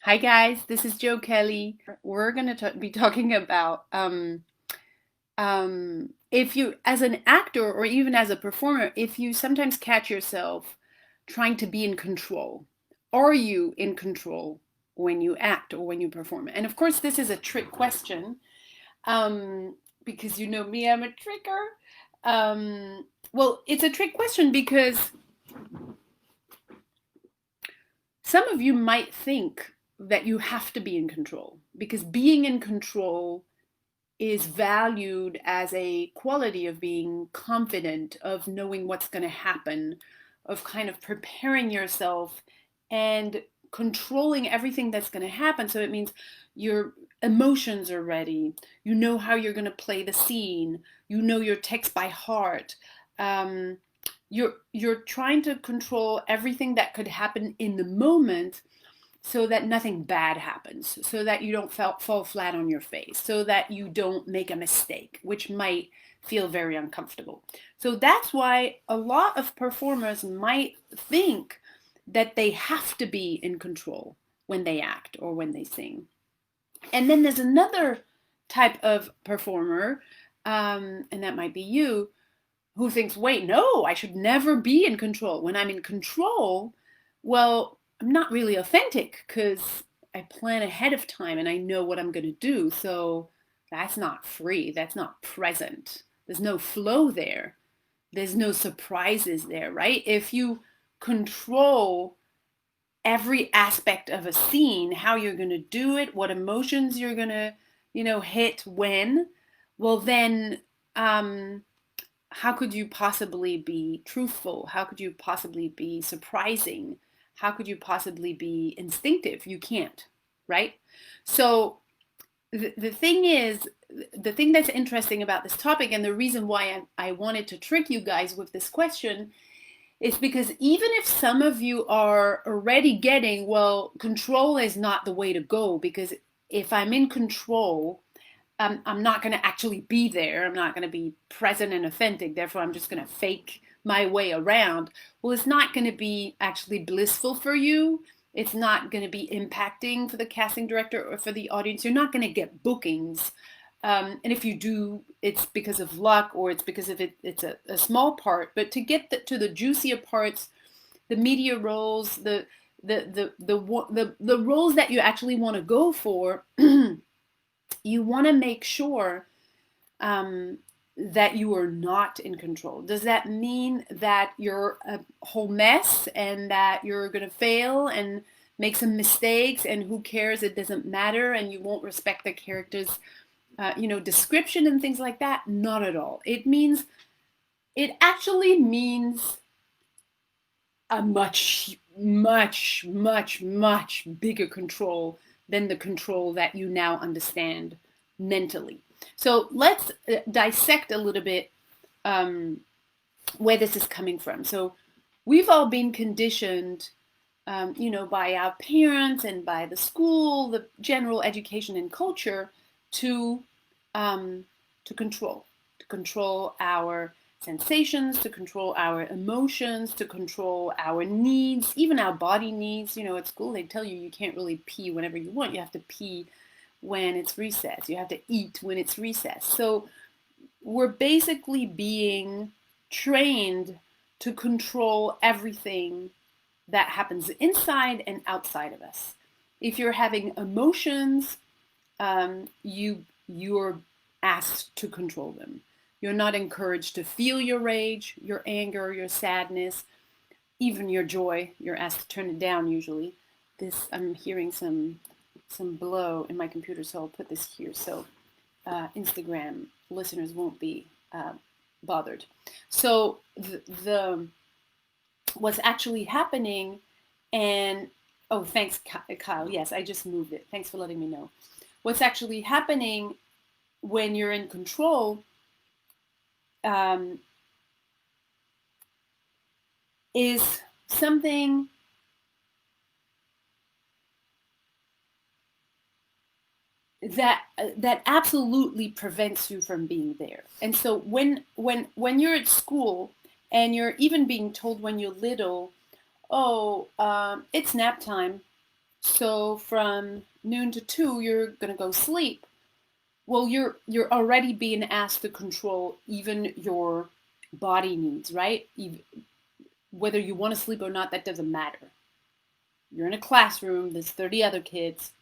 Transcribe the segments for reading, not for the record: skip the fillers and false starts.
Hi guys, this is Joe Kelly. We're going to be talking about if you, as an actor or even as a performer, if you sometimes catch yourself trying to be in control. Are you in control when you act or when you perform? And of course, this is a trick question um, because you know me, I'm a tricker. Well, it's a trick question because some of you might think that you have to be in control because being in control is valued as a quality of being confident, of knowing what's going to happen, of kind of preparing yourself and controlling everything that's going to happen. So it means your emotions are ready. You know how you're going to play the scene. You know your text by heart. Um, you're trying to control everything that could happen in the moment so that nothing bad happens, so that you don't fall flat on your face, so that you don't make a mistake, which might feel very uncomfortable. So that's why a lot of performers might think that they have to be in control when they act or when they sing. And then there's another type of performer, and that might be you, who thinks, wait, no, I should never be in control. When I'm in control, well, I'm not really authentic because I plan ahead of time and I know what I'm going to do. So that's not free. That's not present. There's no flow there. There's no surprises there, right? If you control every aspect of a scene, how you're going to do it, what emotions you're going to, hit when, well, then, how could you possibly be truthful? How could you possibly be surprising? How could you possibly be instinctive? You can't, right? So the thing is, the thing that's interesting about this topic and the reason why I wanted to trick you guys with this question is because even if some of you are already getting, well, control is not the way to go because if I'm in control, I'm not going to actually be there. I'm not going to be present and authentic. Therefore, I'm just going to fake my way around. Well, it's not going to be actually blissful for you. It's not going to be impacting for the casting director or for the audience. You're not going to get bookings. And if you do, it's because of luck or it's because of it's a small part. But to get to the juicier parts, the media roles, the roles that you actually want to go for, you want to make sure that you are not in control. Does that mean that you're a whole mess and that you're going to fail and make some mistakes and who cares? It doesn't matter and you won't respect the character's, description and things like that? Not at all. It actually means a much, much, much, much bigger control than the control that you now understand mentally. So let's dissect a little bit um, where this is coming from. So we've all been conditioned, by our parents and by the school, the general education and culture to um, to control our sensations, to control our emotions, to control our needs, even our body needs. At school they tell you you can't really pee whenever you want. You have to pee when it's recess. You have to eat when it's recess. So we're basically being trained to control everything that happens inside and outside of us. If you're having emotions, you're asked to control them. You're not encouraged to feel your rage, your anger, your sadness, even your joy. You're asked to turn it down usually. This I'm hearing some blow in my computer, so I'll put this here so Instagram listeners won't be bothered. So the what's actually happening, and oh, thanks, Kyle. Yes, I just moved it. Thanks for letting me know. What's actually happening when you're in control um, is something that absolutely prevents you from being there. And so when you're at school and you're even being told when you're little, oh, it's nap time, So from noon to 2, you're going to go sleep. Well, you're already being asked to control even your body needs, right? Whether you want to sleep or not, that doesn't matter. You're in a classroom, there's 30 other kids.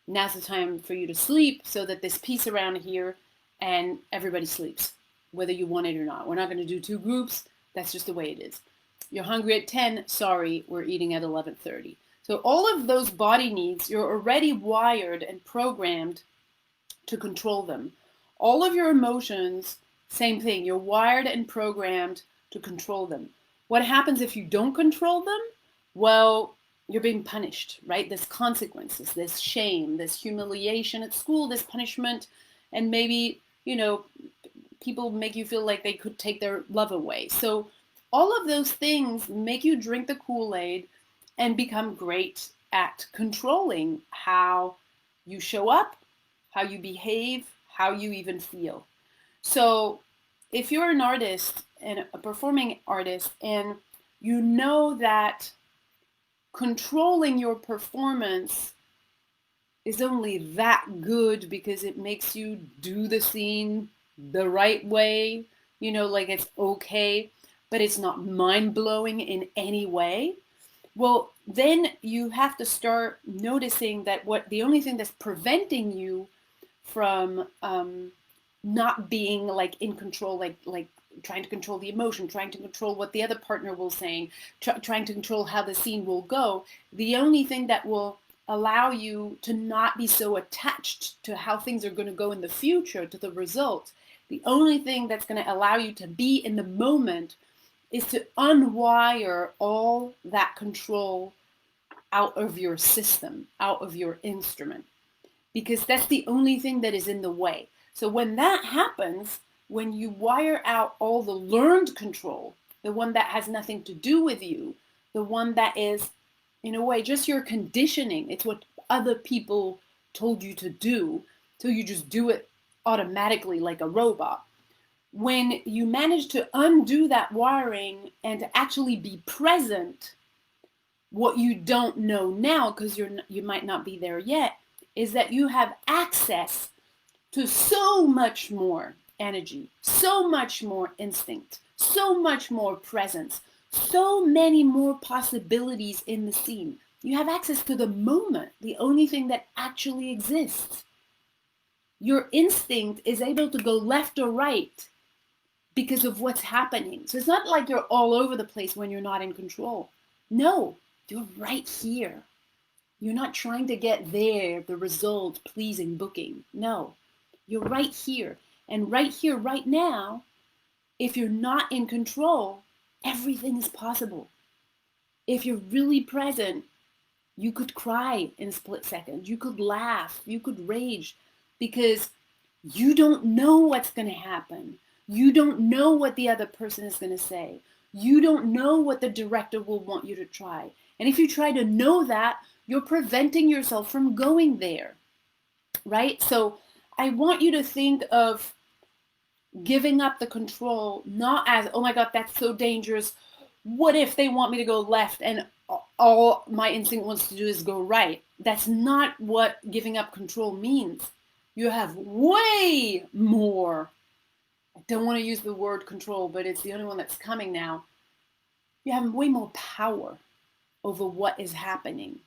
Now's the time for you to sleep so that there's peace around here and everybody sleeps, whether you want it or not. We're not going to do two groups. That's just the way it is. You're hungry at 10, sorry, we're eating at 11:30. So all of those body needs, you're already wired and programmed to control them. All of your emotions, same thing. You're wired and programmed to control them. What happens if you don't control them? Well, you're being punished, right? There's consequences, there's shame, there's humiliation at school, there's punishment, and maybe, people make you feel like they could take their love away. So all of those things make you drink the Kool-Aid and become great at controlling how you show up, how you behave, how you even feel. So if you're an artist and a performing artist and you know that controlling your performance is only that good because it makes you do the scene the right way, like it's okay, but it's not mind blowing in any way. Well, then you have to start noticing that the only thing that's preventing you from not being like in control, like trying to control the emotion, trying to control what the other partner will say, trying to control how the scene will go. The only thing that will allow you to not be so attached to how things are going to go in the future, to the result, the only thing that's going to allow you to be in the moment is to unwire all that control out of your system, out of your instrument, because that's the only thing that is in the way. So when that happens, when you wire out all the learned control, the one that has nothing to do with you, the one that is, in a way, just your conditioning, it's what other people told you to do, so you just do it automatically like a robot. When you manage to undo that wiring and to actually be present, what you don't know now, because you might not be there yet, is that you have access to so much more energy, so much more instinct, so much more presence, so many more possibilities in the scene. You have access to the moment, the only thing that actually exists. Your instinct is able to go left or right because of what's happening. So it's not like you're all over the place when you're not in control. No, you're right here. You're not trying to get there, the result, pleasing, booking. No, you're right here. And right here, right now, if you're not in control, everything is possible. If you're really present, you could cry in a split second. You could laugh. You could rage because you don't know what's going to happen. You don't know what the other person is going to say. You don't know what the director will want you to try. And if you try to know that, you're preventing yourself from going there, right? So I want you to think of giving up the control not as, oh my God, that's so dangerous. What if they want me to go left and all my instinct wants to do is go right? That's not what giving up control means. You have way more. I don't want to use the word control, but it's the only one that's coming now. You have way more power over what is happening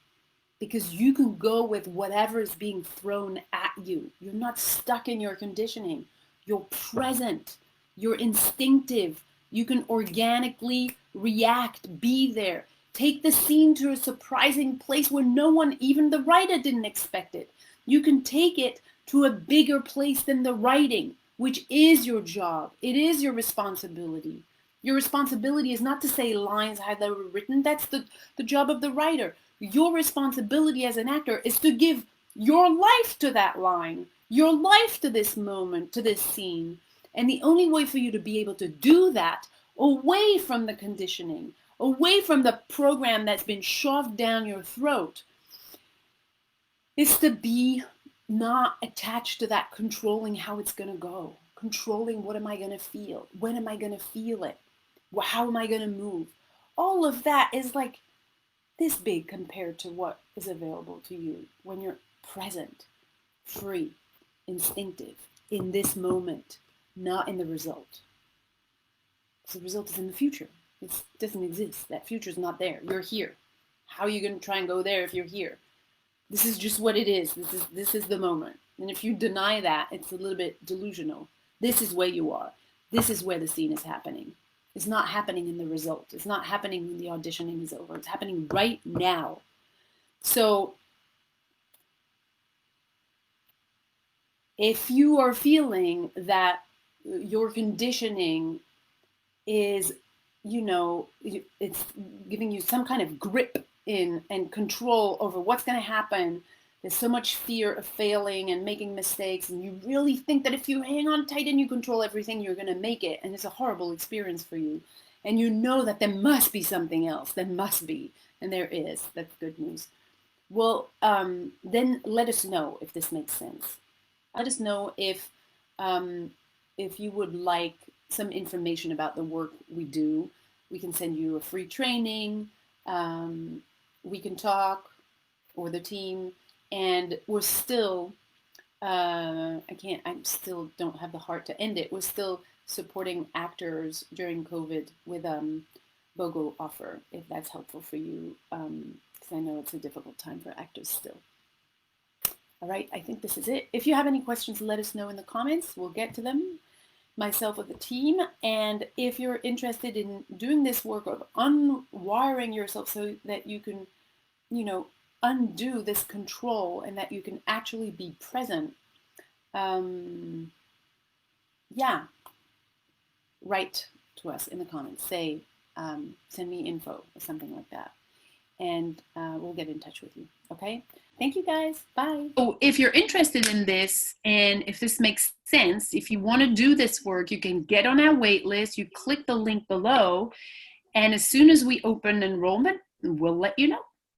because you can go with whatever is being thrown at you. You're not stuck in your conditioning. You're present. You're instinctive. You can organically react, be there. Take the scene to a surprising place where no one, even the writer, didn't expect it. You can take it to a bigger place than the writing, which is your job. It is your responsibility. Your responsibility is not to say lines how they were written. That's the job of the writer. Your responsibility as an actor is to give your life to that line, your life to this moment, to this scene. And the only way for you to be able to do that, away from the conditioning, away from the program that's been shoved down your throat, is to be not attached to that controlling how it's going to go, controlling what am I going to feel, when am I going to feel it, how am I going to move. All of that is like, this big compared to what is available to you when you're present, free, instinctive, in this moment, not in the result. Because the result is in the future. It doesn't exist. That future is not there. You're here. How are you going to try and go there if you're here? This is just what it is. This is the moment. And if you deny that, it's a little bit delusional. This is where you are. This is where the scene is happening. It's not happening in the result. It's not happening when the auditioning is over. It's happening right now. So if you are feeling that your conditioning is, it's giving you some kind of grip in and control over what's going to happen, there's so much fear of failing and making mistakes, and you really think that if you hang on tight and you control everything, you're going to make it, and it's a horrible experience for you. And you know that there must be something else. There must be, and there is. That's good news. Well, then let us know if this makes sense. Let us know if you would like some information about the work we do. We can send you a free training. We can talk, or the team. And we're still, I still don't have the heart to end it. We're still supporting actors during COVID with BOGO offer, if that's helpful for you, because I know it's a difficult time for actors still. All right, I think this is it. If you have any questions, let us know in the comments. We'll get to them, myself or the team. And if you're interested in doing this work of unwiring yourself so that you can, undo this control and that you can actually be present, write to us in the comments. Say, send me info or something like that. And we'll get in touch with you, okay? Thank you, guys. Bye. So if you're interested in this, and if this makes sense, if you want to do this work, you can get on our wait list. You click the link below, and as soon as we open enrollment, we'll let you know.